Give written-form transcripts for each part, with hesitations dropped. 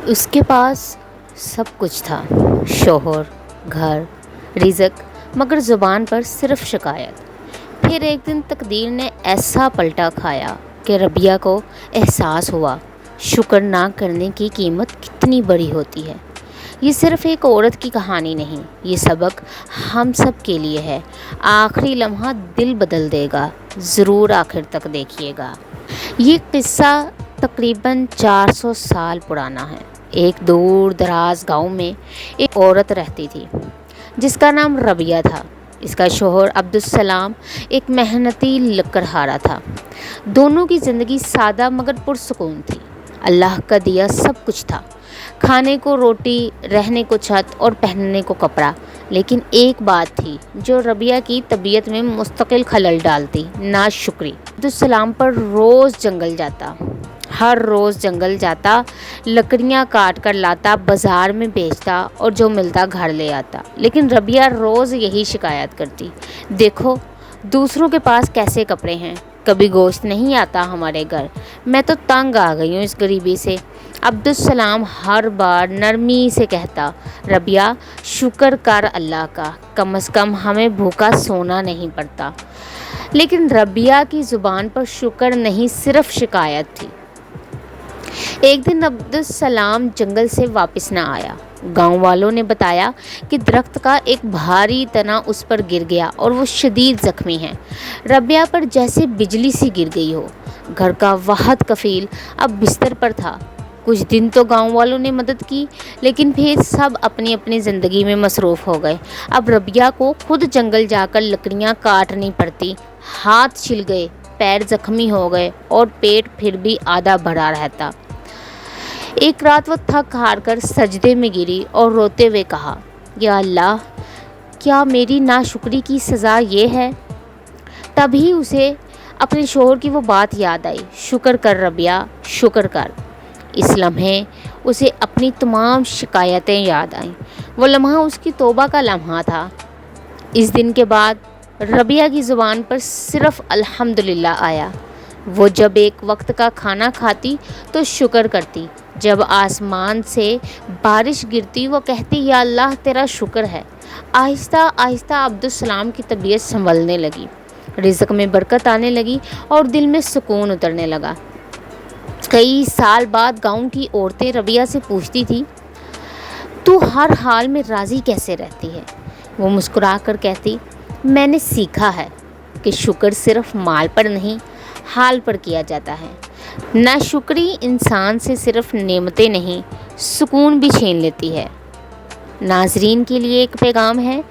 اس کے پاس سب کچھ تھا، شوہر، گھر، رزق، مگر زبان پر صرف شکایت۔ پھر ایک دن تقدیر نے ایسا پلٹا کھایا کہ ربیہ کو احساس ہوا شکر نہ کرنے کی قیمت کتنی بڑی ہوتی ہے۔ یہ صرف ایک عورت کی کہانی نہیں، یہ سبق ہم سب کے لیے ہے۔ آخری لمحہ دل بدل دے گا، ضرور آخر تک دیکھیے گا۔ یہ قصہ تقریباً 400 سال پرانا ہے۔ ایک دور دراز گاؤں میں ایک عورت رہتی تھی جس کا نام ربیہ تھا۔ اس کا شوہر عبدالسلام ایک محنتی لکڑہارا تھا۔ دونوں کی زندگی سادہ مگر پرسکون تھی۔ اللہ کا دیا سب کچھ تھا، کھانے کو روٹی، رہنے کو چھت اور پہننے کو کپڑا۔ لیکن ایک بات تھی جو ربیہ کی طبیعت میں مستقل خلل ڈالتی، ناشکری۔ عبدالسلام پر ہر روز جنگل جاتا، لکڑیاں کاٹ کر لاتا، بازار میں بیچتا اور جو ملتا گھر لے آتا۔ لیکن ربیہ روز یہی شکایت کرتی، دیکھو دوسروں کے پاس کیسے کپڑے ہیں، کبھی گوشت نہیں آتا ہمارے گھر، میں تو تنگ آ گئی ہوں اس غریبی سے۔ عبدالسلام ہر بار نرمی سے کہتا، ربیہ شکر کر اللہ کا، کم از کم ہمیں بھوکا سونا نہیں پڑتا۔ لیکن ربیہ کی زبان پر شکر نہیں، صرف شکایت تھی۔ ایک دن عبدالسلام جنگل سے واپس نہ آیا۔ گاؤں والوں نے بتایا کہ درخت کا ایک بھاری تنا اس پر گر گیا اور وہ شدید زخمی ہے۔ ربیہ پر جیسے بجلی سی گر گئی ہو۔ گھر کا واحد کفیل اب بستر پر تھا۔ کچھ دن تو گاؤں والوں نے مدد کی، لیکن پھر سب اپنی اپنی زندگی میں مصروف ہو گئے۔ اب ربیہ کو خود جنگل جا کر لکڑیاں کاٹنی پڑتی، ہاتھ چھل گئے، پیر زخمی ہو گئے اور پیٹ پھر بھی آدھا بھرا رہتا۔ ایک رات وہ تھک ہار کر سجدے میں گری اور روتے ہوئے کہا، یا اللہ، کیا میری ناشکری کی سزا یہ ہے؟ تبھی اسے اپنے شوہر کی وہ بات یاد آئی، شکر کر ربیہ، شکر کر۔ اس لمحے اسے اپنی تمام شکایتیں یاد آئیں۔ وہ لمحہ اس کی توبہ کا لمحہ تھا۔ اس دن کے بعد ربیہ کی زبان پر صرف الحمدللہ آیا۔ وہ جب ایک وقت کا کھانا کھاتی تو شکر کرتی، جب آسمان سے بارش گرتی وہ کہتی، یا اللہ تیرا شکر ہے۔ آہستہ آہستہ عبدالسلام کی طبیعت سنبھلنے لگی، رزق میں برکت آنے لگی اور دل میں سکون اترنے لگا۔ کئی سال بعد گاؤں کی عورتیں ربیہ سے پوچھتی تھی، تو ہر حال میں راضی کیسے رہتی ہے؟ وہ مسکرا کر کہتی، میں نے سیکھا ہے کہ شکر صرف مال پر نہیں، حال پر کیا جاتا ہے۔ ناشکری انسان سے صرف نعمتیں نہیں، سکون بھی چھین لیتی ہے۔ ناظرین کے لیے ایک پیغام ہے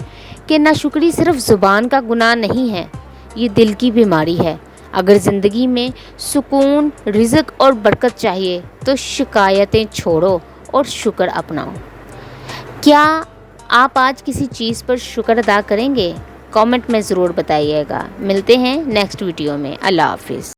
کہ ناشکری صرف زبان کا گناہ نہیں ہے، یہ دل کی بیماری ہے۔ اگر زندگی میں سکون، رزق اور برکت چاہیے تو شکایتیں چھوڑو اور شکر اپناؤ۔ کیا آپ آج کسی چیز پر شکر ادا کریں گے؟ کامنٹ میں ضرور بتائیے گا۔ ملتے ہیں نیکسٹ ویڈیو میں۔ اللہ حافظ۔